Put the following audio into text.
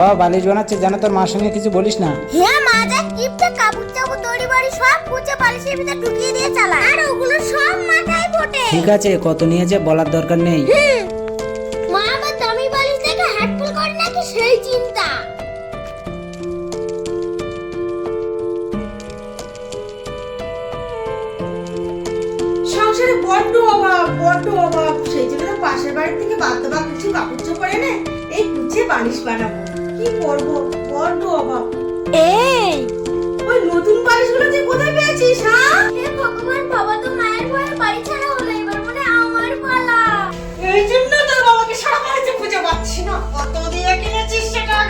বালিশ বানাচ্ছে জানো, তোর মার সঙ্গে কিছু বলিস না। হ্যাঁ মা, যা কিপটা কাপড় চাপড় দড়ি বাড়ি সব কুচে বালিশের ভিতর ঢুকিয়ে দিয়ে চালায়, আর ওগুলো সব মাথায় ফোটে। ঠিক আছে, কত নিয়েছে বলার দরকার নেই। মা আবার দামি বালিশ দেখে হার্টফুল করে নাকি সেই চিন্তা। সংসারে বড্ড অভাব, সেই জন্য তো পাশের বাড়ি থেকে বাধ্য বা কিছু কাপড় চোপড় এনে এই কুচে বালিশ বানাবো। কি করবো, বড্ড অভাব। এই ওই নতুন বালিশগুলো তুই কোথায় পেয়েছিস? হ্যাঁ, হে ভগবান, বাবা তো মায়ের ভয়ে বাড়ি ছাড়া হলো, এবার মনে আমার পালা। এই জন্য তোর বাবাকে সারা বাড়িতে খুঁজে পাচ্ছি না। কত দিয়ে কিনেছিস সেটা আগে